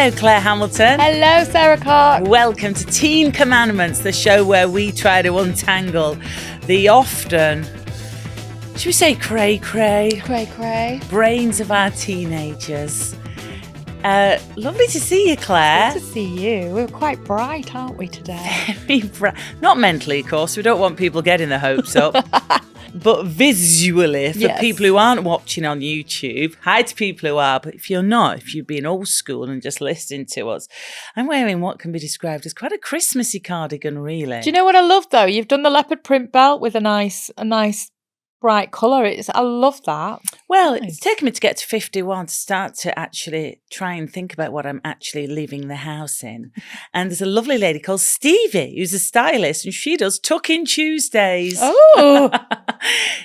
Hello, Claire Hamilton. Hello, Sarah Clark. Welcome to Teen Commandments, the show where we try to untangle the often, should we say cray-cray? Cray-cray. Brains of our teenagers. Lovely to see you, Claire. Good to see you. We're quite bright, aren't we, today? Very bright. Not mentally, of course. We don't want people getting their hopes up. But visually, for people who aren't watching on YouTube, hi to people who are, but if you're not, if you've been old school and just listening to us, I'm wearing what can be described as quite a Christmassy cardigan, really. Do you know what I love, though? You've done the leopard print belt with a nice bright colour. I love that. Well, It's taken me to get to 51 to start to actually try and think about what I'm actually leaving the house in. And there's a lovely lady called Stevie who's a stylist, and she does tuck-in Tuesdays. Oh!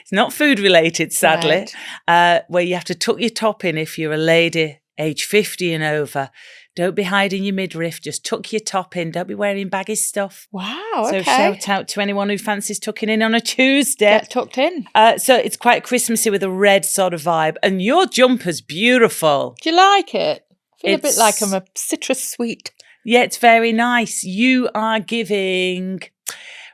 It's not food related, sadly, where you have to tuck your top in if you're a lady age 50 and over. Don't be hiding your midriff. Just tuck your top in. Don't be wearing baggy stuff. Wow, So shout out to anyone who fancies tucking in on a Tuesday. Get tucked in. So it's quite Christmassy with a red sort of vibe. And your jumper's beautiful. Do you like it? I feel a bit like I'm a citrus sweet. Yeah, it's very nice. You are giving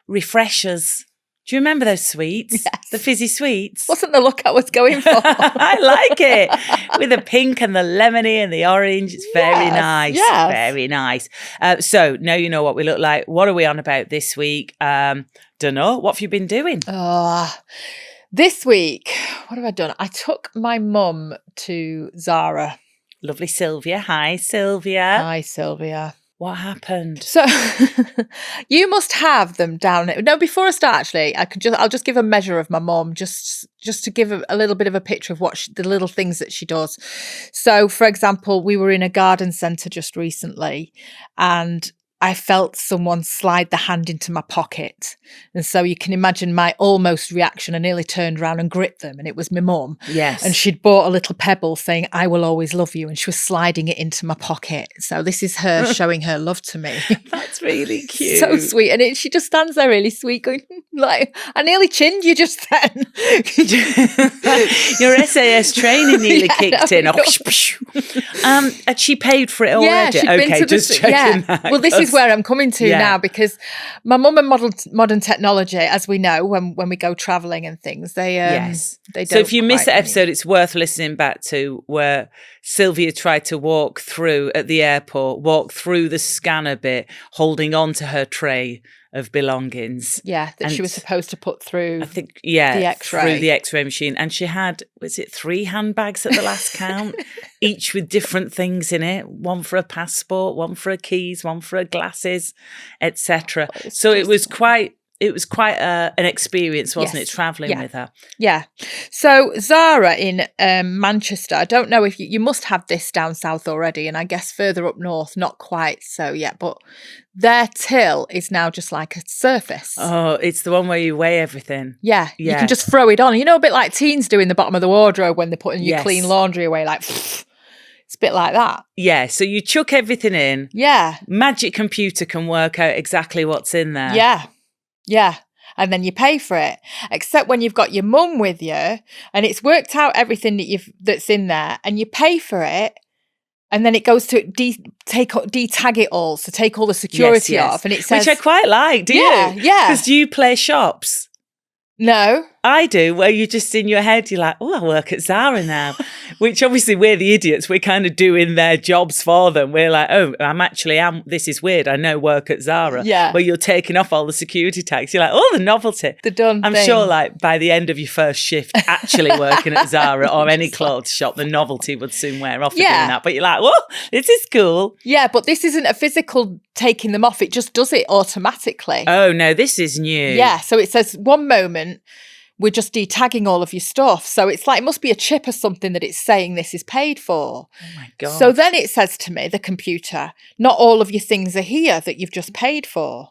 refreshers. Do you remember those sweets? Yes. The fizzy sweets? Wasn't the look I was going for. I like it. With the pink and the lemony and the orange. It's very nice. Yes. Very nice. So now you know what we look like. What are we on about this week? Dunno. What have you been doing? This week, what have I done? I took my mum to Zara. Lovely Sylvia. Hi, Sylvia. Hi, Sylvia. What happened? So you must have them down. No, before I start, actually, I'll just give a measure of my mum, just to give a little bit of a picture of what the little things that she does. So, for example, we were in a garden centre just recently, and I felt someone slide the hand into my pocket. And so you can imagine my almost reaction. I nearly turned around and gripped them, and it was my mum. Yes. And she'd bought a little pebble saying, "I will always love you." And she was sliding it into my pocket. So this is her showing her love to me. That's really cute. So sweet. And she just stands there really sweet going, like, I nearly chinned you just then. Your SAS training nearly kicked in. And she paid for it already? Yeah, she'd been to just checking that. Well, this is where I'm coming to now, because my mum and modern technology, as we know, when we go travelling and things, they don't. So if you miss that episode, it's worth listening back to, where Sylvia tried to walk through the scanner bit, holding on to her tray of belongings. Yeah, that she was supposed to put through. I think, the X-ray. through the X-ray machine, and she had, was it 3 handbags at the last count, each with different things in it. One for a passport, one for her keys, one for her glasses, etc. So it was quite an experience, wasn't it, travelling with her? Yeah. So Zara in Manchester, I don't know if you must have this down south already, and I guess further up north, not quite so yet, but their till is now just like a surface. Oh, it's the one where you weigh everything. Yeah. You can just throw it on. You know, a bit like teens do in the bottom of the wardrobe when they're putting your clean laundry away, like, it's a bit like that. Yeah, so you chuck everything in. Yeah. Magic computer can work out exactly what's in there. Yeah. Yeah. And then you pay for it. Except when you've got your mum with you and it's worked out everything that's in there, and you pay for it, and then it goes to detag it all, so take all the security off, and it says, which I quite like. Do you? Yeah. Because do you play shops? No. I do, where you just in your head, you're like, oh, I work at Zara now, which obviously we're the idiots. We're kind of doing their jobs for them. We're like, oh, this is weird. I know work at Zara. Yeah. Where you're taking off all the security tags. You're like, oh, the novelty. The done I'm thing. sure like by the end of your first shift actually working at Zara or any clothes shop, the novelty would soon wear off of doing that. But you're like, whoa, this is cool. Yeah, but this isn't a physical taking them off. It just does it automatically. Oh, no, this is new. Yeah, so it says one moment, we're just detagging all of your stuff. So it's like, it must be a chip or something that it's saying this is paid for. Oh my God. So then it says to me, the computer, not all of your things are here that you've just paid for.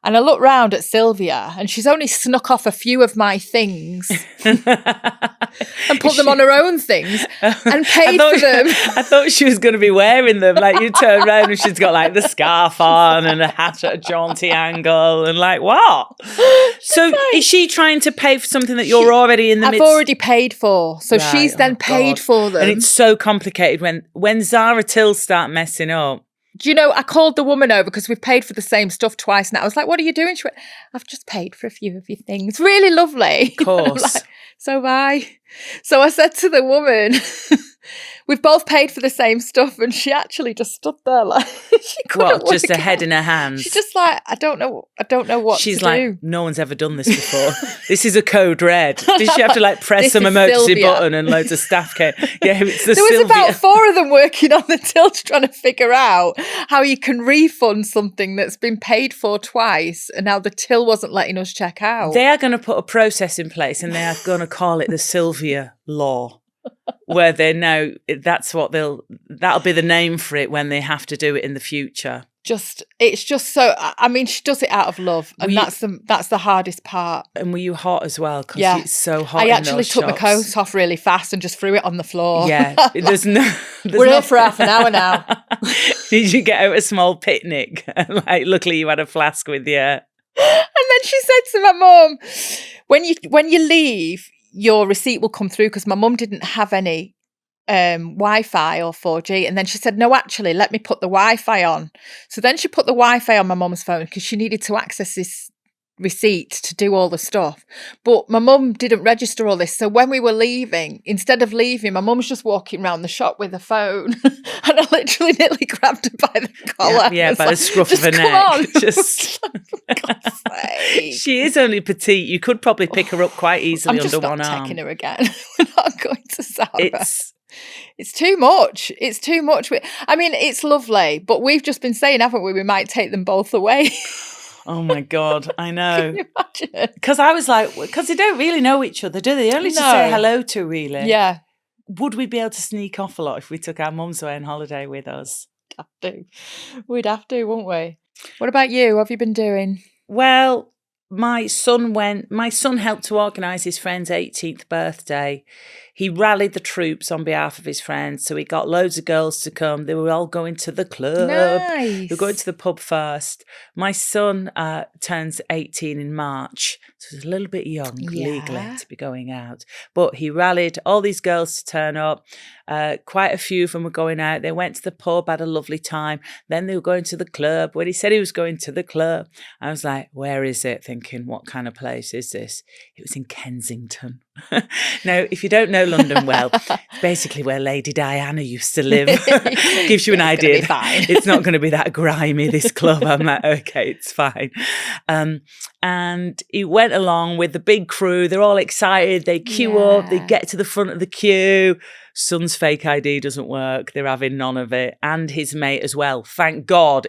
And I look round at Sylvia and she's only snuck off a few of my things and put them on her own things and paid for them. I thought she was going to be wearing them. Like, you turn around and she's got like the scarf on and a hat at a jaunty angle and like, what? So is she trying to pay for something that you're already in the midst? I've already paid for. So she's then paid for them. And it's so complicated when Zara tills start messing up. Do you know, I called the woman over because we've paid for the same stuff twice now. I was like, what are you doing? She went, I've just paid for a few of your things. Really lovely. Of course. Like, so bye. So I said to the woman, we've both paid for the same stuff. And she actually just stood there like, she couldn't What, just a head in her hands? She's just like, I don't know what She's to like, do. no one's ever done this before. This is a code red. Did she have to like press some emergency Sylvia. button and loads of staff came? Yeah, it's the There was Sylvia. about 4 of them working on the till trying to figure out how you can refund something that's been paid for twice and now the till wasn't letting us check out. They are going to put a process in place and they are going to call it the Sylvia law, where they know that'll be the name for it when they have to do it in the future. It's just so, I mean, she does it out of love and that's the hardest part. And were you hot as well? Because it's so hot. I actually took my coat off really fast and just threw it on the floor. Yeah. We're here for half an hour now. Did you get out a small picnic? Like, luckily you had a flask with you. And then she said to my mum, when you leave, your receipt will come through because my mum didn't have any Wi-Fi or 4G. And then she said, no, actually, let me put the Wi-Fi on. So then she put the Wi-Fi on my mum's phone because she needed to access this receipt to do all the stuff. But my mum didn't register all this. So when we were leaving, instead of leaving, my mum's just walking around the shop with a phone. And I literally nearly grabbed her by the collar. Yeah, by the scruff of her neck. On. Just for God's sake. She is only petite. You could probably pick her up quite easily under one arm. I'm just not taking her again. We're not going to Zara. It's too much. It's too much. I mean, it's lovely, but we've just been saying, haven't we? We might take them both away. Oh my God, I know. Can you imagine? Because I was like, because they don't really know each other, do they? Only to say hello to, really. Yeah. Would we be able to sneak off a lot if we took our mums away on holiday with us? We'd have to, wouldn't we? What about you? What have you been doing? Well, my son helped to organise his friend's 18th birthday. He rallied the troops on behalf of his friends. So he got loads of girls to come. They were all going to the club. Nice. They were going to the pub first. My son turns 18 in March. So he's a little bit young legally to be going out. But he rallied all these girls to turn up. Quite a few of them were going out. They went to the pub, had a lovely time. Then they were going to the club. When he said he was going to the club, I was like, where is it? Thinking, what kind of place is this? It was in Kensington. Now, if you don't know London well, it's basically where Lady Diana used to live. Gives you an idea. It's not going to be that grimy, this club. I'm like, okay, it's fine. And he went along with the big crew. They're all excited. They queue up. They get to the front of the queue. Son's fake ID doesn't work. They're having none of it. And his mate as well. Thank God.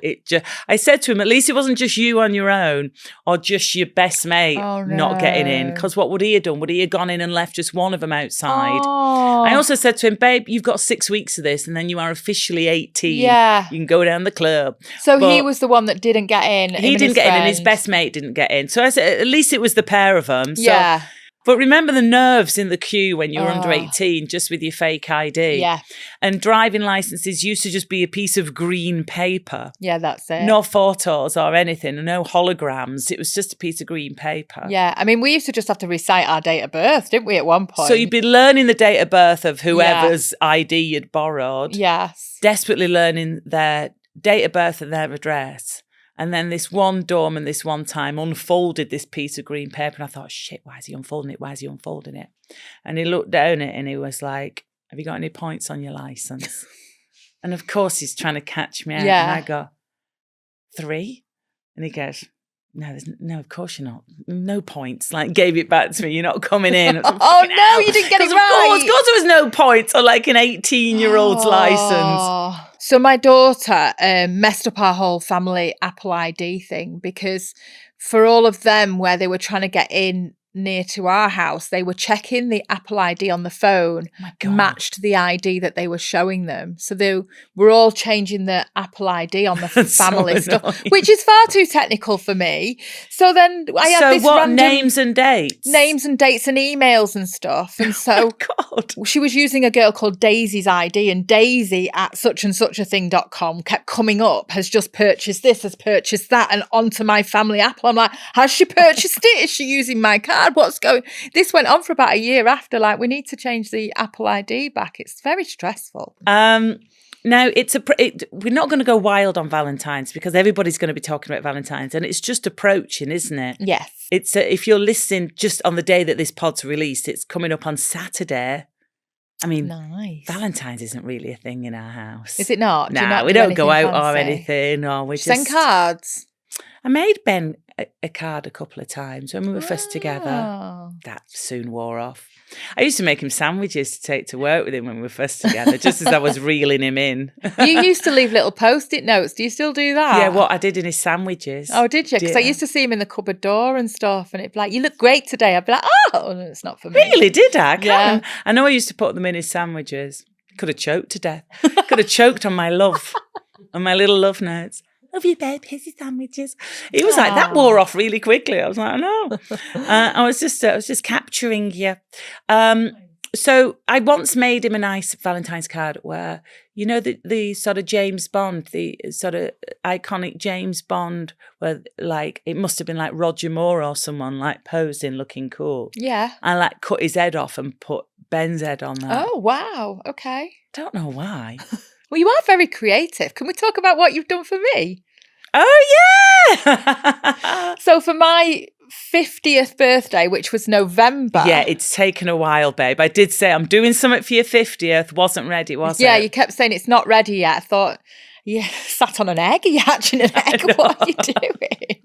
I said to him, at least it wasn't just you on your own or just your best mate not getting in. Because what would he have done? Would he have gone in and left just one of them outside? Oh. I also said to him, babe, you've got 6 weeks of this and then you are officially 18. Yeah. You can go down the club. So he was the one that didn't get in. He didn't get in and his best mate didn't get in. So I said, at least it was the pair of them. So, yeah. But remember the nerves in the queue when you're under 18, just with your fake ID. Yeah. And driving licenses used to just be a piece of green paper. Yeah, that's it. No photos or anything, no holograms. It was just a piece of green paper. Yeah. I mean, we used to just have to recite our date of birth, didn't we, at one point? So you'd be learning the date of birth of whoever's ID you'd borrowed. Yes. Desperately learning their date of birth and their address. And then this one doorman this one time unfolded this piece of green paper and I thought, shit, why is he unfolding it? Why is he unfolding it? And he looked down it and he was like, have you got any points on your license? And of course he's trying to catch me out. Yeah. And I go, 3? And he goes, no, of course you're not. No points. Like, gave it back to me. You're not coming in. Oh, no, you didn't get it right. Of course there was no points on like an 18-year-old's license. So my daughter messed up our whole family Apple ID thing because for all of them where they were trying to get in near to our house, they were checking the Apple ID on the phone, matched the ID that they were showing them. So they were all changing the Apple ID on the family stuff, which is far too technical for me. So then I had this random names and dates and emails and stuff. And so she was using a girl called Daisy's ID, and Daisy at such and such a thing.com kept coming up, has just purchased this, has purchased that, and onto my family Apple. I'm like, has she purchased it? Is she using my card? What's going? This went on for about a year after. Like, we need to change the Apple ID back. It's very stressful. Now, we're not going to go wild on Valentine's because everybody's going to be talking about Valentine's, and it's just approaching, isn't it? Yes. It's if you're listening just on the day that this pod's released, it's coming up on Saturday. I mean, nice. Valentine's isn't really a thing in our house. Is it not? No, we don't go out or anything. Or we just send cards. I made Ben a card a couple of times when we were first together. That soon wore off. I used to make him sandwiches to take to work with him when we were first together, just as I was reeling him in. You used to leave little Post-it notes. Do you still do that? Yeah, what I did in his sandwiches. Oh, did you? Because I used to see him in the cupboard door and stuff, and it'd be like, you look great today. I'd be like, oh, no, it's not for me. Really, did I? Yeah. I know I used to put them in his sandwiches. Could have choked to death. Could have choked on my love, on my little love notes. Love you, babe. Here's your sandwiches. He was like, that wore off really quickly. I was like, no. I was just capturing you. So I once made him a nice Valentine's card where, you know, the sort of James Bond, the sort of iconic James Bond, where like it must have been like Roger Moore or someone like posing, looking cool. Yeah. I like cut his head off and put Ben's head on that. Oh wow. Okay. Don't know why. Well, you are very creative. Can we talk about what you've done for me? Oh, yeah. So for my 50th birthday, which was November. Yeah, it's taken a while, babe. I did say I'm doing something for your 50th. Wasn't ready, was it? Yeah, you kept saying it's not ready yet. I thought, yeah, sat on an egg. Are you hatching an egg? What are you doing?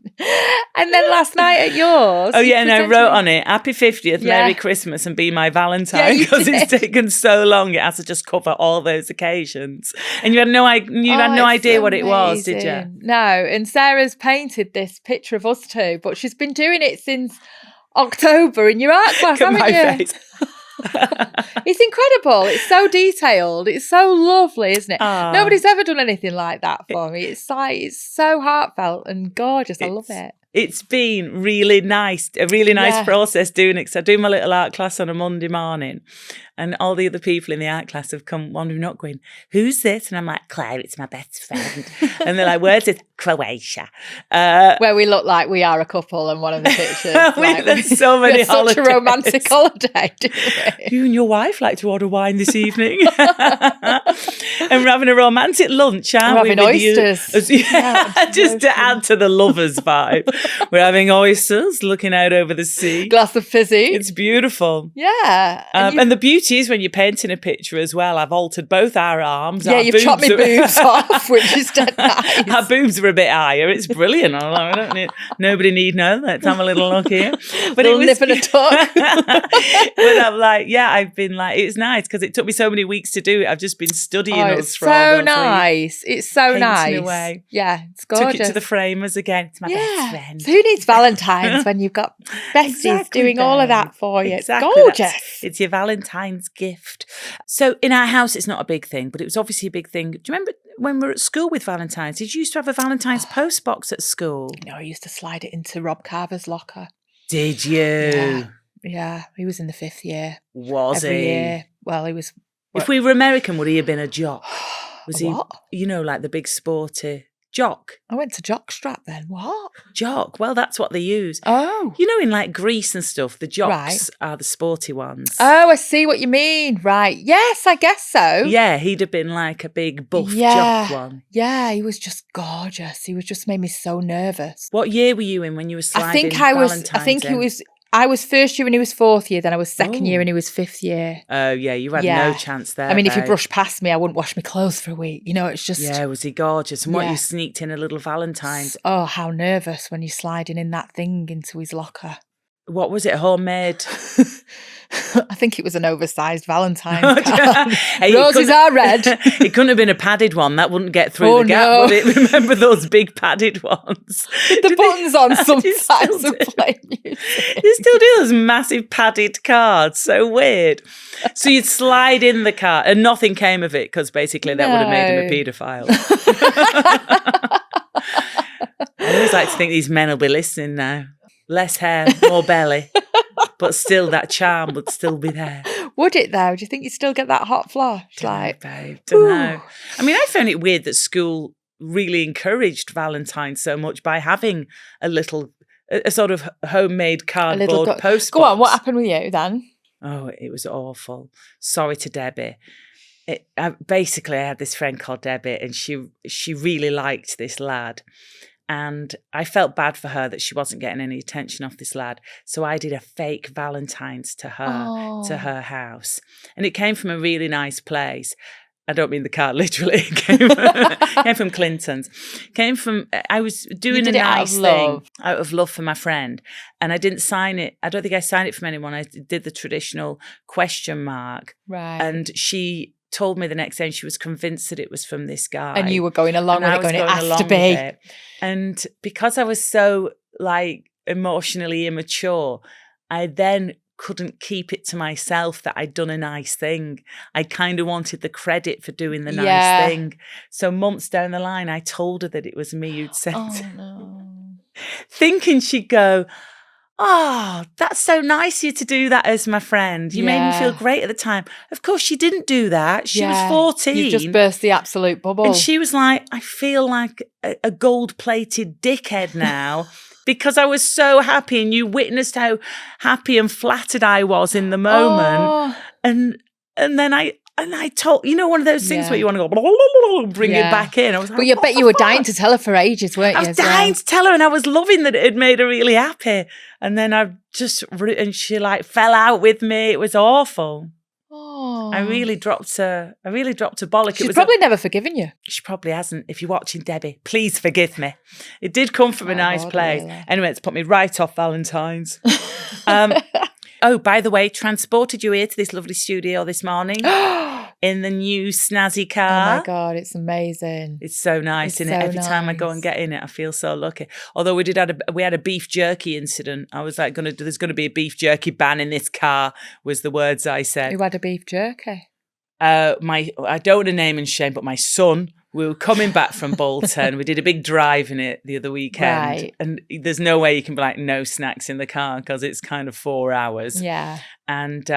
And then last night at yours. Oh, yeah, and I wrote on it, Happy 50th, Merry Christmas, and Be My Valentine, because it's taken so long. It has to just cover all those occasions. And you had no idea what it was, did you? No, and Sarah's painted this picture of us two, but she's been doing it since October in your art class, haven't you? Face. It's incredible. It's so detailed. It's so lovely, isn't it? Nobody's ever done anything like that for me. It's like, it's so heartfelt and gorgeous. I love it. It's been really nice, a really nice process doing it. Because I do my little art class on a Monday morning, and all the other people in the art class have come wandering up going, who's this? And I'm like, Claire, it's my best friend. And they're like, where's it? Croatia. Where we look like we are a couple in one of the pictures. There's so many holidays. Such a romantic holiday, didn't we? You and your wife like to order wine this evening. And we're having a romantic lunch, aren't we? We're having oysters. Just to add to the lovers vibe. We're having oysters, looking out over the sea. Glass of fizzy. It's beautiful. Yeah. And the beauty is when you're painting a picture as well, I've altered both our arms. Yeah, you've chopped my boobs off, which is dead nice. Our boobs are a bit higher. It's brilliant. I don't need, nobody need know. Let's have a little look here. But it was nip and a tuck. But I'm like, I've been like, it's nice because it took me so many weeks to do it. I've just been studying us for all those nice. It's so nice. Away. Yeah, it's gorgeous. Took it to the framers again. It's my best friend. So who needs Valentine's when you've got besties doing all of that for you? Exactly. It's gorgeous. It's your Valentine's gift. So in our house, it's not a big thing, but it was obviously a big thing. Do you remember when we were at school with Valentine's? Did you used to have a Valentine's post box at school? No, I used to slide it into Rob Carver's locker. Did you? Yeah, he was in the 5th year. Was Every he? year. Well, he was. If we were American, would he have been a jock? Was he? What? You know, like the big sporty jock. I went to jockstrap then. What? Jock. Well, that's what they use. Oh. You know, in like Greece and stuff, the jocks are the sporty ones. Oh, I see what you mean. Right. Yes, I guess so. Yeah, he'd have been like a big buff jock one. Yeah, he was just gorgeous. He was just made me so nervous. What year were you in when you were sliding I was first year and he was 4th year, then I was second year and he was 5th year. Oh, yeah, you had no chance there. I mean, if you brushed past me, I wouldn't wash my clothes for a week. You know, it's just... Yeah, was he gorgeous? And what, you sneaked in a little Valentine's? Oh, how nervous when you're sliding in that thing into his locker. what was it? Homemade. I think it was an oversized Valentine card. Hey, Roses are red. It couldn't have been a padded one. That wouldn't get through the gap, would it? Remember those big padded ones? The buttons on sometimes of playing music. You still do those massive padded cards. So weird. So you'd slide in the card and nothing came of it because basically that would have made him a paedophile. I always like to think these men will be listening now. Less hair, more belly. But still, that charm would still be there. Would it, though? Do you think you'd still get that hot flush? Don't know. I mean, I found it weird that school really encouraged Valentine so much by having a sort of homemade cardboard post box. Go on, what happened with you then? Oh, it was awful. Sorry to Debbie. Basically, I had this friend called Debbie, and she really liked this lad. And I felt bad for her that she wasn't getting any attention off this lad. So I did a fake Valentine's to her house. And it came from a really nice place. I don't mean the card literally. It came from Clinton's. I was doing a nice thing out of love for my friend. And I didn't sign it. I don't think I signed it from anyone. I did the traditional question mark. Right. And she told me the next day, and she was convinced that it was from this guy. And you were going along with it, going, it has to be. And because I was so emotionally immature, I then couldn't keep it to myself that I'd done a nice thing. I kind of wanted the credit for doing the nice thing. So months down the line, I told her that it was me who'd sent it. No. Thinking she'd go, oh, that's so nice of you to do that as my friend. You made me feel great at the time. Of course, she didn't do that. She was 14. You just burst the absolute bubble. And she was like, I feel like a gold-plated dickhead now because I was so happy and you witnessed how happy and flattered I was in the moment. And then I told, one of those things where you want to go, bring it back in. I was like, but you bet you were dying to tell her for ages, weren't you? I was dying to tell her, and I was loving that it had made her really happy. And then and she fell out with me. It was awful. Oh. I really dropped a bollock. She's probably never forgiven you. She probably hasn't. If you're watching, Debbie, please forgive me. It did come from a nice place. Really. Anyway, it's put me right off Valentine's. Oh, by the way, transported you here to this lovely studio this morning in the new snazzy car. Oh my God, it's amazing. It's so nice, isn't it? Every time I go and get in it, I feel so lucky. Although we had a beef jerky incident. I was like, there's going to be a beef jerky ban in this car, was the words I said. Who had a beef jerky? I don't want to name and shame, but my son. We were coming back from Bolton. We did a big drive in it the other weekend. Right. And there's no way you can be like, no snacks in the car because it's kind of 4 hours. Yeah. And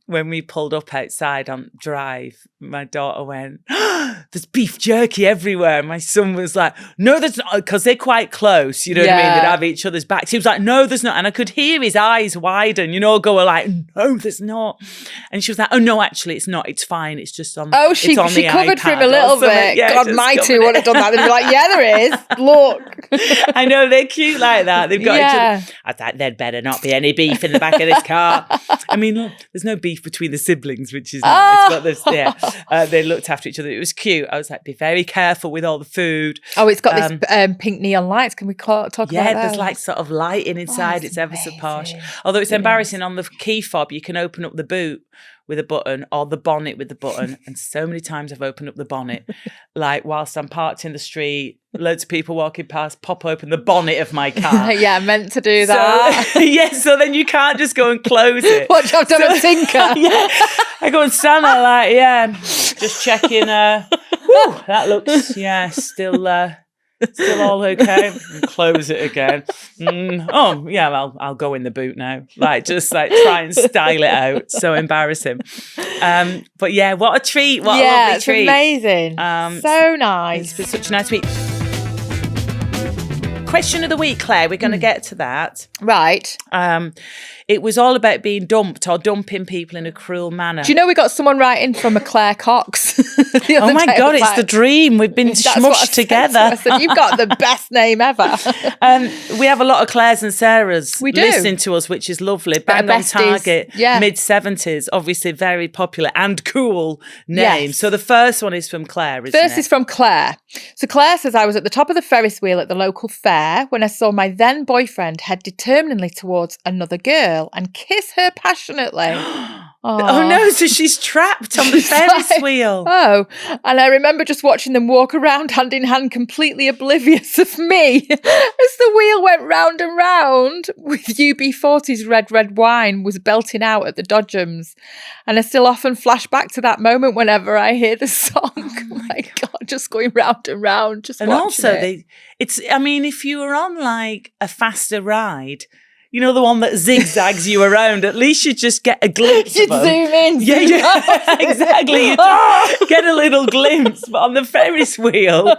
when we pulled up outside on drive, my daughter went, there's beef jerky everywhere. And my son was like, no, there's not, because they're quite close, you know what I mean? They'd have each other's backs. He was like, no, there's not. And I could hear his eyes widen, going like, no, there's not. And she was like, oh, no, actually, it's not. It's fine. It's just on she covered for him a little bit. Yeah, God mighty would have done that. They'd be like, yeah, there is. Look. I know, they're cute like that. They've got each other. I thought there'd better not be any beef in the back of this car. I mean, look, there's no beef between the siblings, which is nice. But they looked after each other. It was cute. I was like, be very careful with all the food. Oh, it's got this pink neon lights. Can we talk about that? Yeah, there's like sort of lighting inside. It's ever so posh. Although it's embarrassing, on the key fob, you can open up the boot with a button or the bonnet with the button. And so many times I've opened up the bonnet, like whilst I'm parked in the street, loads of people walking past, pop open the bonnet of my car. Yeah, meant to do that. So then you can't just go and close it. Watch, I've done a tinker. Yeah, I go and stand there like, just checking. That looks, still all okay. And close it again. I'll go in the boot now. Just try and style it out. So embarrassing. But yeah, what a treat. What a lovely treat. Amazing. So nice. It's been such a nice week. Question of the week, Claire. We're going to get to that. Right. It was all about being dumped or dumping people in a cruel manner. Do you know we got someone writing from a Claire Cox? Oh my God, it's the dream. We've been smushed together. I said, you've got the best name ever. We have a lot of Claires and Sarahs we do. Listening to us, which is lovely. Bang on target, mid-70s, obviously very popular and cool name. Yes. So the first one is from Claire, isn't it? First is from Claire. So Claire says, I was at the top of the Ferris wheel at the local fair there when I saw my then boyfriend head determinedly towards another girl and kiss her passionately. Oh no, so she's trapped on the Ferris wheel. Oh, and I remember just watching them walk around hand in hand, completely oblivious of me as the wheel went round and round with UB40's Red Wine was belting out at the Dodgems. And I still often flash back to that moment whenever I hear the song. Oh my God, just going round and round, just and watching also it. If you were on like a faster ride, you know, the one that zigzags you around, at least you just get a glimpse You'd of them. zoom in. Yeah, exactly. You just get a little glimpse. But on the Ferris wheel,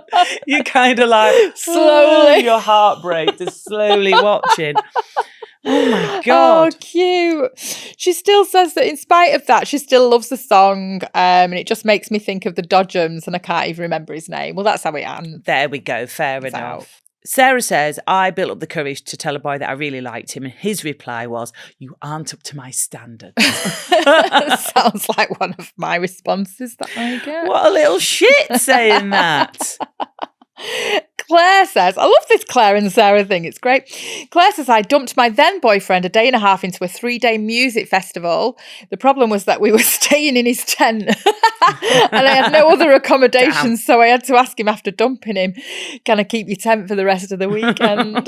you kind of like, Slowly. your heart breaks, just slowly watching. Oh my God. Oh, cute. She still says that in spite of that, she still loves the song. And it just makes me think of the Dodgems, and I can't even remember his name. Well, that's how it ends. There we go. Fair enough. Sarah says, I built up the courage to tell a boy that I really liked him, and his reply was, you aren't up to my standards. Sounds like one of my responses that I get. What a little shit saying that. Claire says, I love this Claire and Sarah thing. It's great. Claire says, I dumped my then boyfriend a day and a half into a 3-day music festival. The problem was that we were staying in his tent and I had no other accommodations. So I had to ask him after dumping him, can I keep your tent for the rest of the weekend?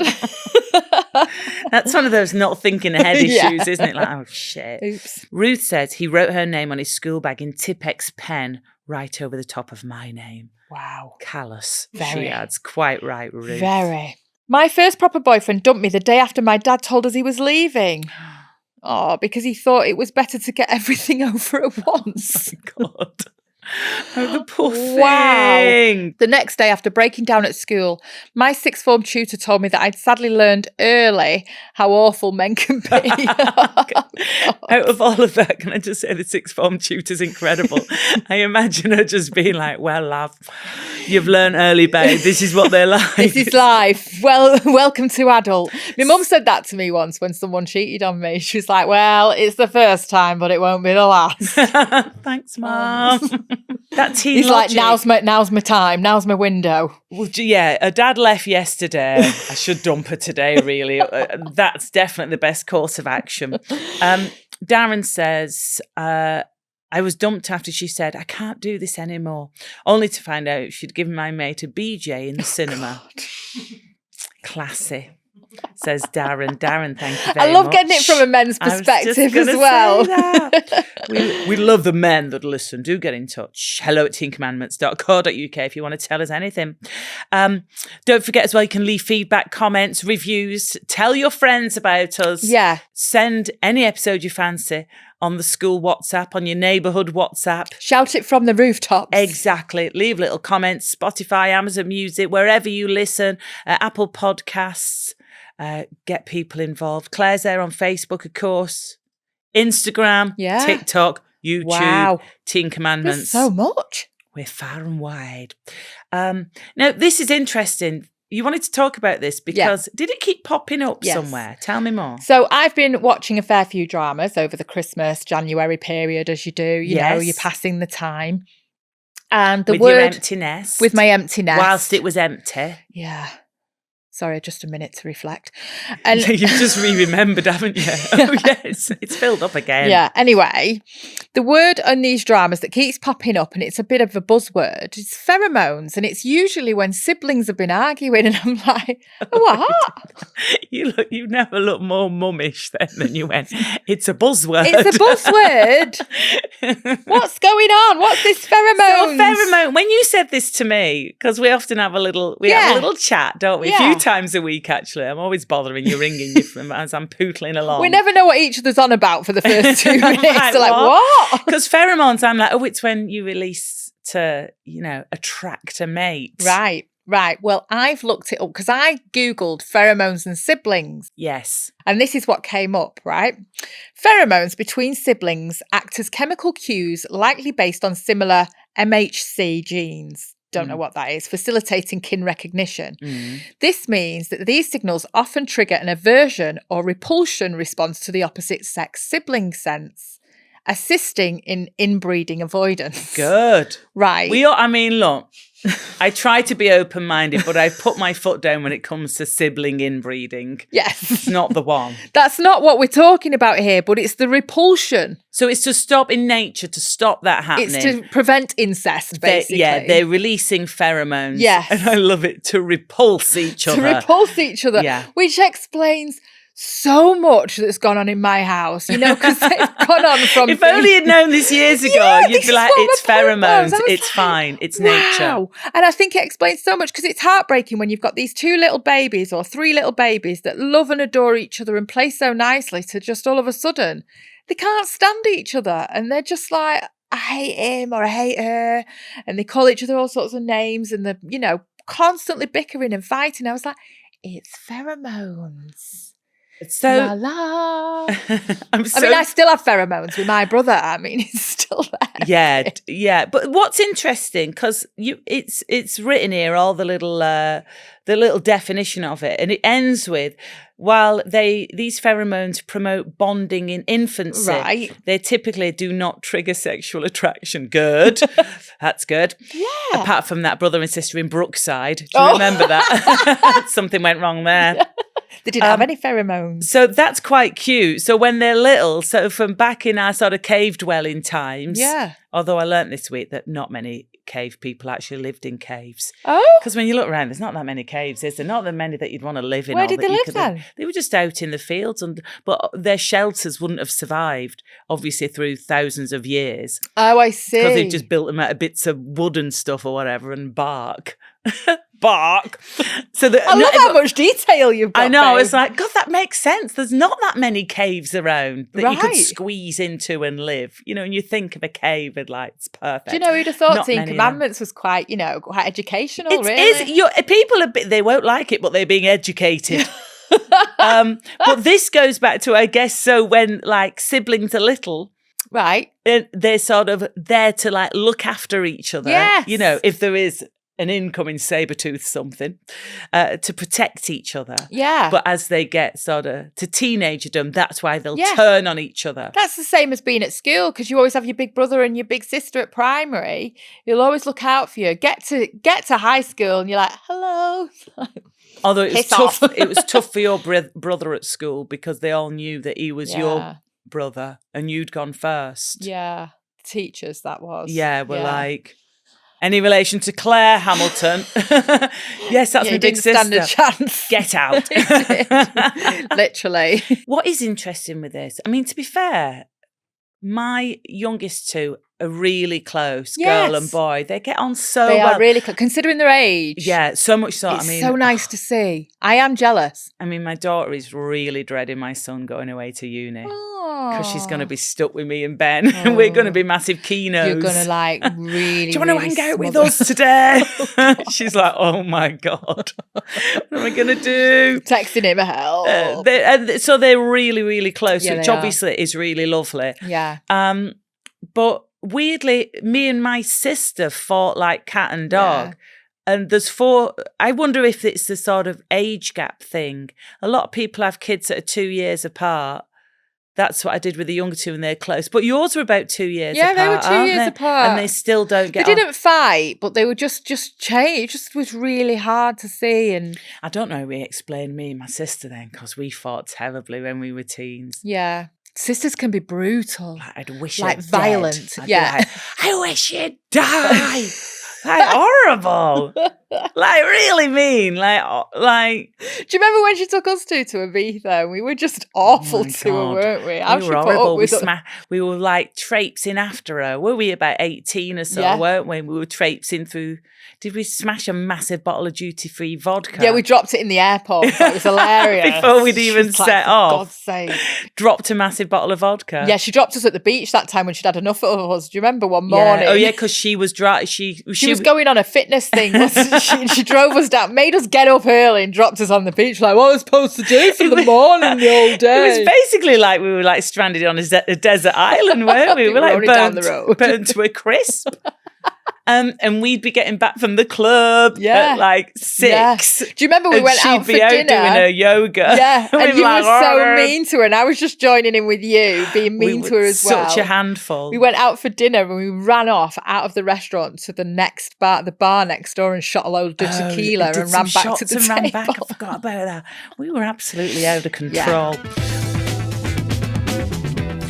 That's one of those not thinking ahead issues, isn't it? Like, oh, shit. Oops. Ruth says he wrote her name on his school bag in Tipp-Ex pen right over the top of my name. Wow. Callous, Very. she adds. Quite right, Ruth. Very. My first proper boyfriend dumped me the day after my dad told us he was leaving. Oh, because he thought it was better to get everything over at once. Oh, my God. Oh, the poor Wow. thing. The next day, after breaking down at school, my sixth form tutor told me that I'd sadly learned early how awful men can be. Out of all of that, can I just say the sixth form tutor's incredible. I imagine her just being like, well, love, you've learned early, babe. This is what they're like. This is life. Well, welcome to adult. My mum said that to me once when someone cheated on me. She was like, well, it's the first time, but it won't be the last. Thanks, Mum. That teen He's logic. like, now's my time. Now's my window. Well, yeah, her dad left yesterday. I should dump her today, really. That's definitely the best course of action. Darren says, I was dumped after she said, I can't do this anymore, only to find out she'd given my mate a BJ in the cinema. Classy, says Darren. Darren, thank you very much. I love getting it from a men's perspective as well. we love the men that listen. Do get in touch. hello@teencommandments.co.uk if you want to tell us anything. Don't forget as well, you can leave feedback, comments, reviews. Tell your friends about us. Yeah. Send any episode you fancy on the school WhatsApp, on your neighbourhood WhatsApp. Shout it from the rooftops. Exactly. Leave little comments. Spotify, Amazon Music, wherever you listen, Apple Podcasts. Get people involved. Claire's there on Facebook, of course. Instagram, TikTok, YouTube, Wow. Teen Commandments. There's so much. We're far and wide. Now, this is interesting. You wanted to talk about this because did it keep popping up somewhere? Tell me more. So I've been watching a fair few dramas over the Christmas, January period, as you do. You know, you're passing the time. And the with word... your empty nest. With my empty nest. Whilst it was empty. Yeah. Sorry, just a minute to reflect. And you've just remembered, haven't you? Oh, yes, it's filled up again. Yeah. Anyway, the word on these dramas that keeps popping up, and it's a bit of a buzzword, is pheromones. And it's usually when siblings have been arguing, and I'm like, what? You never look more mummish then than you went, it's a buzzword. It's a buzzword. What's going on? What's this pheromone? So pheromone, when you said this to me, because we often have a little chat, don't we? Yeah. A few times a week, actually. I'm always bothering you, ringing you from as I'm pootling along. We never know what each other's on about for the first 2 minutes. Like, what? Because pheromones, I'm like, it's when you release to, attract a mate. Right. Well, I've looked it up because I Googled pheromones and siblings. Yes. And this is what came up, right? Pheromones between siblings act as chemical cues likely based on similar MHC genes. Don't know what that is, facilitating kin recognition. This means that these signals often trigger an aversion or repulsion response to the opposite sex sibling sense, assisting in inbreeding avoidance. Good. Right. Look, I try to be open-minded, but I've put my foot down when it comes to sibling inbreeding. Yes. It's not the one. That's not what we're talking about here, but it's the repulsion. So it's to stop in nature, to stop that happening. It's to prevent incest, basically. They're releasing pheromones. Yes. And I love it, to repulse each other. To repulse each other. Yeah. Which explains so much that's gone on in my house, because it's gone on from... If only you'd known this years ago, you'd be like, it's pheromones, it's fine, it's nature. Wow. And I think it explains so much, because it's heartbreaking when you've got these 2 little babies or 3 little babies that love and adore each other and play so nicely, to just all of a sudden, they can't stand each other. And they're just like, I hate him or I hate her. And they call each other all sorts of names, and they're, constantly bickering and fighting. I was like, it's pheromones. So, la, la. I still have pheromones with my brother. It's still there. Yeah. But what's interesting, because it's written here, all the little definition of it, and it ends with, while these pheromones promote bonding in infancy, right, they typically do not trigger sexual attraction. Good. That's good. Yeah. Apart from that brother and sister in Brookside. Do you remember that? Something went wrong there. Yeah. They didn't have any pheromones. So that's quite cute. So when they're little, so from back in our sort of cave dwelling times, although I learnt this week that not many cave people actually lived in caves. Oh? Because when you look around, there's not that many caves, is there? Not that many that you'd want to live in. Where did they live then? They were just out in the fields, but their shelters wouldn't have survived, obviously, through thousands of years. Oh, I see. Because they've just built them out of bits of wood and stuff or whatever, and bark. Bark. So I love how much detail you've got. I know. Babe. I was like, God, that makes sense. There's not that many caves around that you could squeeze into and live. And you think of a cave and it's perfect. Do you know who'd have thought Ten Commandments was quite educational? People they won't like it, but they're being educated. But this goes back to, I guess, so when siblings are little. Right. They're sort of there to look after each other. Yes. If there is an incoming saber-tooth something, to protect each other. Yeah. But as they get sort of to teenagerdom, that's why they'll turn on each other. That's the same as being at school, because you always have your big brother and your big sister at primary. You'll always look out for you. Get to high school and you're like, hello. Although it was tough. It was tough for your brother at school, because they all knew that he was your brother and you'd gone first. Yeah. Teachers, that was. Yeah, like... Any relation to Claire Hamilton? Yes, that's my big sister. Stand a chance. Get out. Literally. What is interesting with this? To be fair, my youngest 2 are really close, girl and boy. They get on so well. They are really close, considering their age. Yeah, so much so. It's so nice to see. I am jealous. My daughter is really dreading my son going away to uni. Because she's going to be stuck with me and Ben. And we're going to be massive keynotes. You're going to really, do you want to hang out with us today? She's like, oh my God. What am I going to do? Texting him help. So they're really, really close, which are. Obviously is really lovely. Yeah. But weirdly, me and my sister fought like cat and dog. Yeah. And there's 4, I wonder if it's the sort of age gap thing. A lot of people have kids that are 2 years apart. That's what I did with the younger 2, and they're close. But yours were about 2 years apart. Yeah, they were 2 years apart. And they still don't get They didn't fight, but they were just changed. It just was really hard to see. And I don't know how we explained me and my sister then, because we fought terribly when we were teens. Yeah. Sisters can be brutal. I'd wish violent. Yeah. I wish you'd die. Horrible. Really mean. Do you remember when she took us 2 to Ibiza? We were just awful to her, weren't we? We were horrible. We were traipsing after her. Were we about 18 or so, weren't we? We were traipsing through. Did we smash a massive bottle of duty-free vodka? Yeah, we dropped it in the airport. It was hilarious. Before we'd even set off. For God's sake. Dropped a massive bottle of vodka. Yeah, she dropped us at the beach that time when she'd had enough of us. Do you remember one morning? Oh, yeah, because she was dry. She was going on a fitness thing, wasn't she? She drove us down, made us get up early and dropped us on the beach. What was I supposed to do for the morning the whole day? It was basically like we were stranded on a desert island, weren't we? We were down the road. burnt to a crisp. And we'd be getting back from the club at like 6. Do you remember we went out for dinner? She'd be out doing her yoga. Yeah, and you were so mean to her, and I was just joining in with you, being mean to her as well. Such a handful. We went out for dinner and we ran off out of the restaurant to the next bar, the bar next door, and shot a load of tequila and ran back to the table. Ran back. I forgot about that. We were absolutely out of control.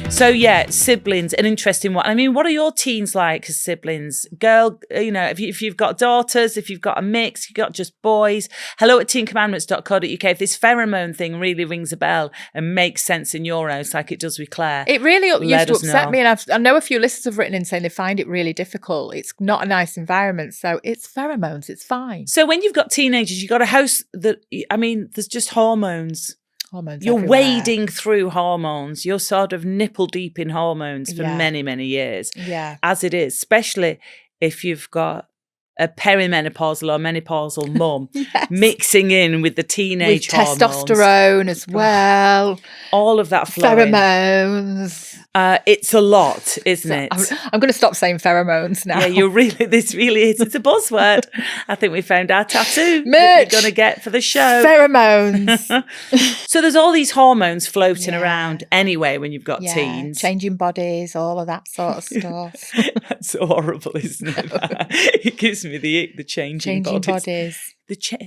So yeah, siblings, an interesting one. I mean, what are your teens like as siblings? Girl, if you've got daughters, if you've got a mix, you've got just boys. hello@teencommandments.co.uk. If this pheromone thing really rings a bell and makes sense in your house like it does with Claire. It really used to upset me. And I know a few listeners have written in saying they find it really difficult. It's not a nice environment. So it's pheromones. It's fine. So when you've got teenagers, you've got a house that, there's just hormones. You're everywhere. wading through hormones. You're sort of nipple deep in hormones for many, many years. Yeah. As it is, especially if you've got a perimenopausal or menopausal mum mixing in with the teenage with hormones. Testosterone as well. All of that flowing. Pheromones. It's a lot, isn't it? I'm going to stop saying pheromones now. Yeah, this really is. It's a buzzword. I think we found our tattoo Merch. that we're going to get for the show. Pheromones. So there's all these hormones floating around anyway when you've got teens. Changing bodies, all of that sort of stuff. That's horrible, isn't it? It gives me the ick, the changing bodies.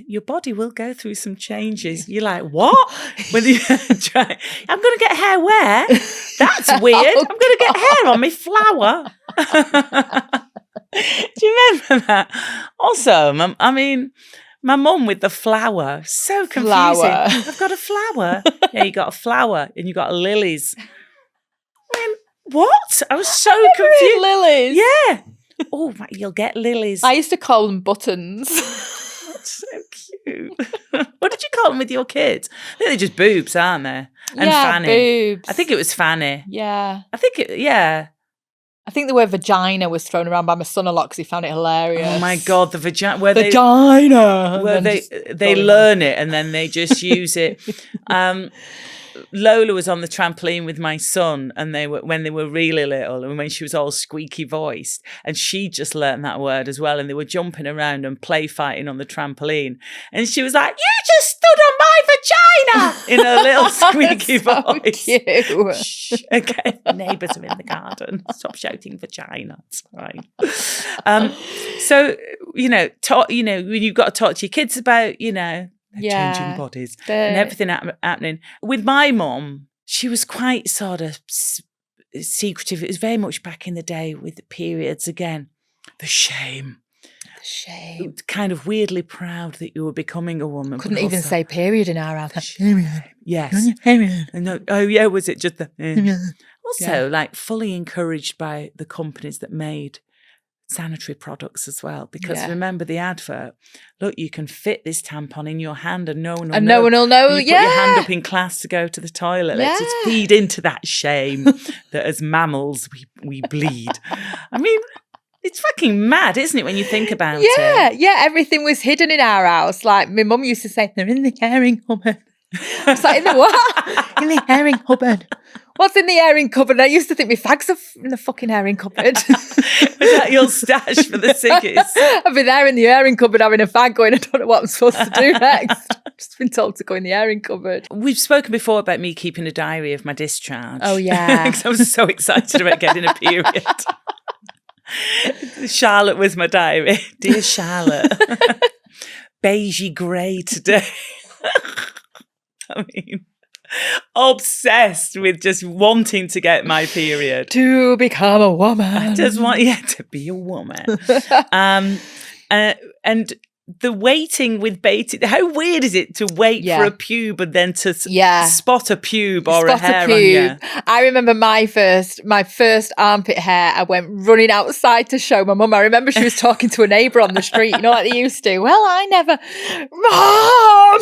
Your body will go through some changes. You're like, what? When you try, I'm going to get hair where? That's weird. I'm going to get hair on my flower. Do you remember that? Also, my mum with the flower, so confusing. Flower. I've got a flower. Yeah, you got a flower and you got lilies. I mean, what? I was so confused. Lilies? Yeah. Oh, you'll get lilies. I used to call them buttons. So cute. What did you call them with your kids? I think they're just boobs, aren't they? And Fanny. Boobs. I think it was Fanny. Yeah. I think the word vagina was thrown around by my son a lot because he found it hilarious. Oh my God, the vagina. Vagina. They learn it and then they just use it. Lola was on the trampoline with my son, and when they were really little, and when she was all squeaky voiced, and she just learned that word as well, and they were jumping around and play fighting on the trampoline, and she was like, "You just stood on my vagina!" in her little squeaky voice. Cute. Shh, okay, neighbours are in the garden. Stop shouting vagina. It's fine. So when you've got to talk to your kids about changing bodies and everything happening. With my mum, she was quite sort of secretive. It was very much back in the day with the periods again. The shame. Kind of weirdly proud that you were becoming a woman. Couldn't even say period in our house. Yes. No, was it just the... Also, like fully encouraged by the companies that made sanitary products as well, because remember the advert, look, you can fit this tampon in your hand and no one will know. You put your hand up in class to go to the toilet. Let's just feed into that shame that as mammals we bleed. I mean, it's fucking mad, isn't it, when you think about it? Yeah, everything was hidden in our house. Like my mum used to say, they're in the airing cupboard. I was like, in the what? In the airing cupboard. What's in the airing cupboard? I used to think my fags are in the fucking airing cupboard. Was that your stash for the ciggies? I've been there in the airing cupboard having a fag going, I don't know what I'm supposed to do next. I've just been told to go in the airing cupboard. We've spoken before about me keeping a diary of my discharge. Oh, yeah. Because I was so excited about getting a period. Charlotte was my diary. Dear Charlotte. Beigey grey today. I mean... obsessed with just wanting to get my period. To become a woman. I just want, to be a woman. And the waiting with baiting, how weird is it to wait for a pube and then to spot a pube or a hair on you? I remember my first armpit hair, I went running outside to show my mum. I remember she was talking to a neighbour on the street, like they used to. Well, I never... Mom!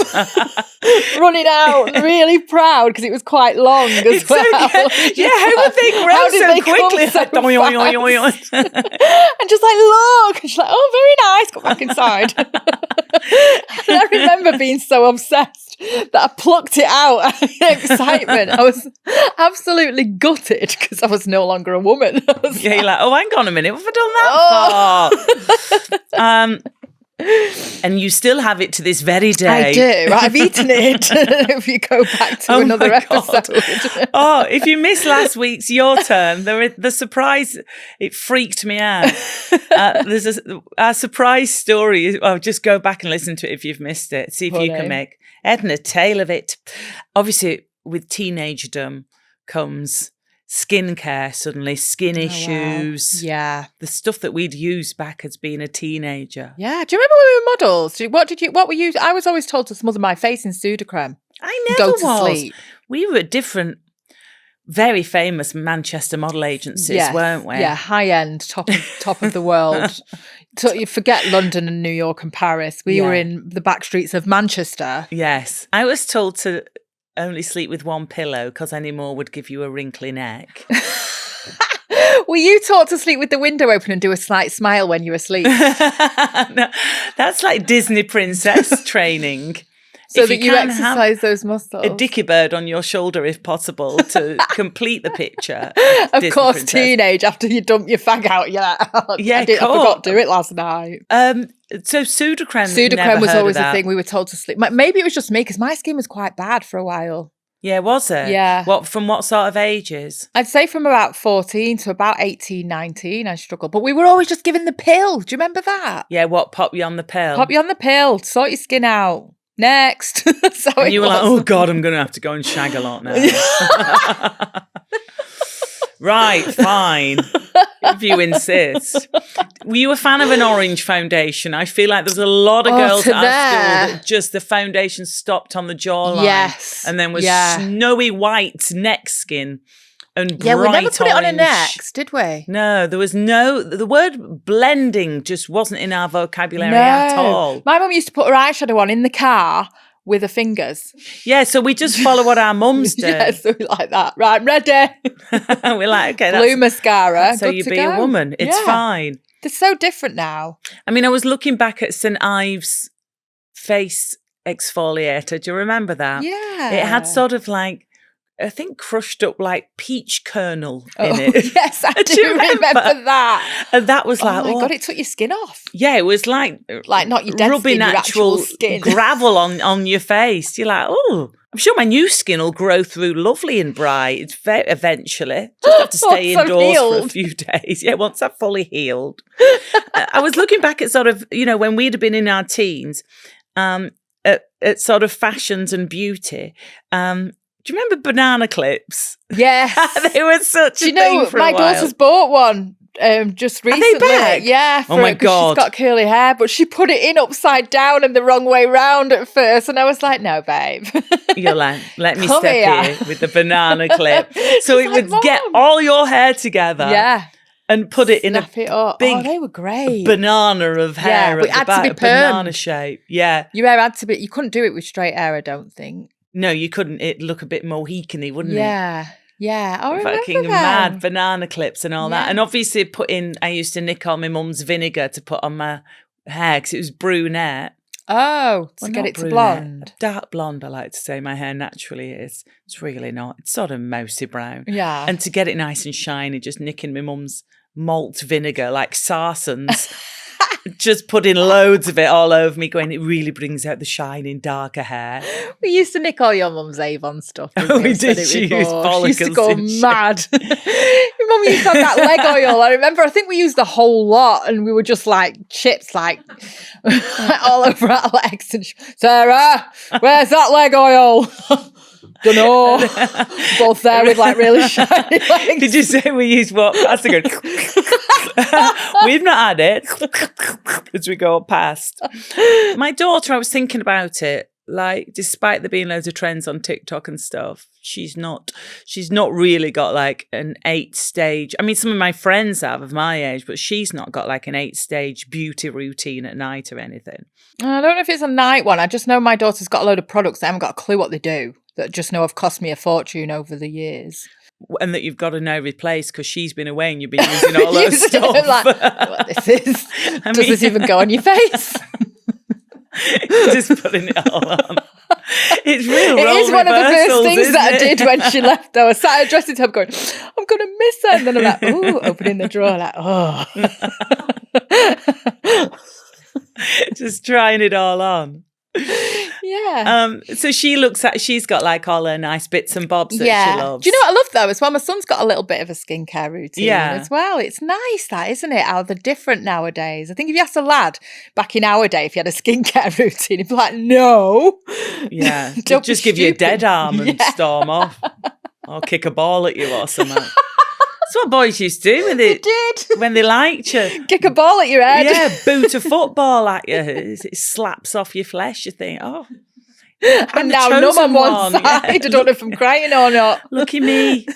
Running out, really proud, because it was quite long as well. Okay. Yeah, how would they grow so quickly? And just like, look. And she's like, oh, very nice. Got back inside. And I remember being so obsessed that I plucked it out in excitement. I was absolutely gutted because I was no longer a woman. Yeah, you're like, oh, hang on a minute, what have I done that for? And you still have it to this very day. I do. I've eaten it. If you go back to another episode. If you missed last week's Your Turn, the surprise, it freaked me out. There's a surprise story. Oh, just go back and listen to it if you've missed it. See if you can make head and a tail of it. Obviously, with teenagerdom comes skincare suddenly, skin issues. Wow. Yeah. The stuff that we'd use back as being a teenager. Yeah. Do you remember when we were models? What were you? I was always told to smother my face in Sudocreme. I never go to sleep. We were at different, very famous Manchester model agencies, weren't we? Yeah, high end, top of the world. So you forget London and New York and Paris. We were in the back streets of Manchester. Yes. I was told to only sleep with one pillow because any more would give you a wrinkly neck. Were you taught to sleep with the window open and do a slight smile when you were asleep? No, that's like Disney princess training. So that you exercise those muscles. A dicky bird on your shoulder if possible to complete the picture. Of course, princess. Teenage, after you dump your fag out, you're like, I forgot to do it last night. So Sudocreme was always a thing we were told to sleep. Maybe it was just me because my skin was quite bad for a while. Yeah, was it? Yeah. From what sort of ages? I'd say from about 14 to about 18, 19, I struggled. But we were always just given the pill. Do you remember that? Yeah, pop you on the pill? Pop you on the pill, sort your skin out. Next. And you were like, oh God, I'm going to have to go and shag a lot now. Right, fine. If you insist. Were you a fan of an orange foundation? I feel like there was a lot of girls at our school that just the foundation stopped on the jawline. Yes. And then was snowy white neck skin and bright we never put orange. It on our necks, did we? No, there was the word blending just wasn't in our vocabulary at all. My mum used to put her eyeshadow on in the car with her fingers. Yeah, so we just follow what our mums do. Yeah, so we like that. Right, I'm ready. We're like, okay, blue mascara. So you be a woman. It's fine. They're so different now. I mean, I was looking back at St. Ives face exfoliator. Do you remember that? Yeah. It had sort of like, I think, crushed up like peach kernel in it. Yes, I do remember that. And that was like, oh my God, it took your skin off. Yeah, it was like not your dead rubbing skin, your actual skin. gravel on your face. You're like, oh, I'm sure my new skin will grow through lovely and bright eventually. Just have to stay indoors for a few days. Yeah, once I'm fully healed. I was looking back at sort of, when we'd have been in our teens, at sort of fashions and beauty. Do you remember banana clips? Yes. They were such a thing for a while. My daughter's bought one just recently. Are they back? Yeah. Oh my God. She's got curly hair, but she put it in upside down and the wrong way round at first. And I was like, no, babe. You're like, let me step here with the banana clip. So it would get all your hair together. Yeah. And put it in a big they were great. banana of hair at the back, a banana shape. Yeah. Your hair had to be, you couldn't do it with straight hair, I don't think. No, you couldn't. It'd look a bit Mohicany, wouldn't it? Yeah. I remember fucking them. mad banana clips and all that. And obviously I used to nick on my mum's vinegar to put on my hair because it was brunette. Oh, to get it to blonde. Dark blonde, I like to say. My hair naturally is. It's really not. It's sort of mousy brown. Yeah. And to get it nice and shiny, just nicking my mum's malt vinegar like Sarson's. Just putting loads of it all over me, going, it really brings out the shining, darker hair. We used to nick all your mum's Avon stuff. We did. She used follicles. She used to go mad. Your mum used to have that leg oil. I think we used the whole lot and we were just like chips, like all over our legs. And Sarah, where's that leg oil? Don't know. Both there with like really shiny legs. Did you say we used what? That's a good. We've not had it as we go past. My daughter, I was thinking about it. Like, despite there being loads of trends on TikTok and stuff, she's not really got like an 8-stage. I mean, some of my friends have of my age, but she's not got like an 8-stage beauty routine at night or anything. I don't know if it's a night one. I just know my daughter's got a load of products that I haven't got a clue what they do, that just know have cost me a fortune over the years. And that you've got to now replace because she's been away and you've been using all those stuff. Like, what this is? Does this even go on your face? Just putting it all on. It's real. It is one of the first things that I it? did when she left, though. I sat at a dressing table going, I'm going to miss her. And then I'm like, ooh, opening the drawer, like, oh. Just trying it all on. Yeah. So she's got like all her nice bits and bobs that she loves. Do you know what I love though as well? My son's got a little bit of a skincare routine as well. It's nice that, isn't it? How they're different nowadays. I think if you asked a lad back in our day if he had a skincare routine, he'd be like, no. Yeah. Don't just give you a dead arm and storm off. Or kick a ball at you or something. That's what boys used to do when they liked you. Kick a ball at your head. Yeah, boot a football at you. It slaps off your flesh. You think, oh. I'm now numb on one side. Yeah. I don't know if I'm crying or not. Lucky me.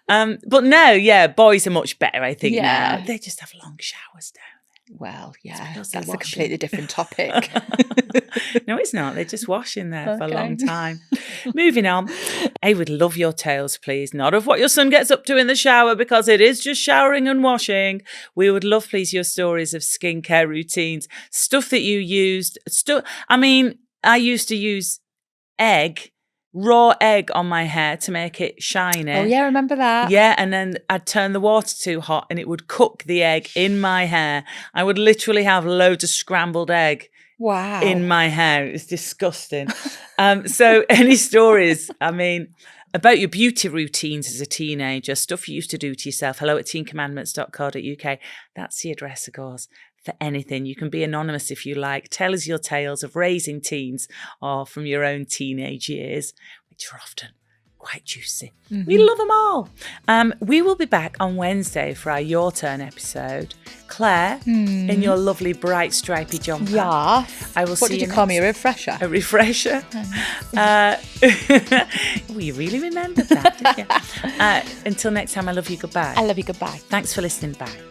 But no, boys are much better, I think, now. They just have long showers, don't they? Well, yeah, that's a completely different topic. No, it's not. They just wash in there for a long time. Moving on. I would love your tales, please. Not of what your son gets up to in the shower, because it is just showering and washing. We would love, please, your stories of skincare routines, stuff that you used. I used to use raw egg on my hair to make it shiny. Oh, yeah, remember that? Yeah, and then I'd turn the water too hot and it would cook the egg in my hair. I would literally have loads of scrambled egg in my hair. It was disgusting. So any stories, about your beauty routines as a teenager, stuff you used to do to yourself, hello@teencommandments.co.uk. That's the address, of course. For anything. You can be anonymous if you like. Tell us your tales of raising teens or from your own teenage years, which are often quite juicy. Mm-hmm. We love them all. We will be back on Wednesday for our Your Turn episode. Claire, in your lovely bright stripy jumper. Yeah. I will see you. What did you call me? A refresher? A refresher. You really remembered that, didn't you? Until next time, I love you. Goodbye. I love you. Goodbye. Thanks for listening. Bye.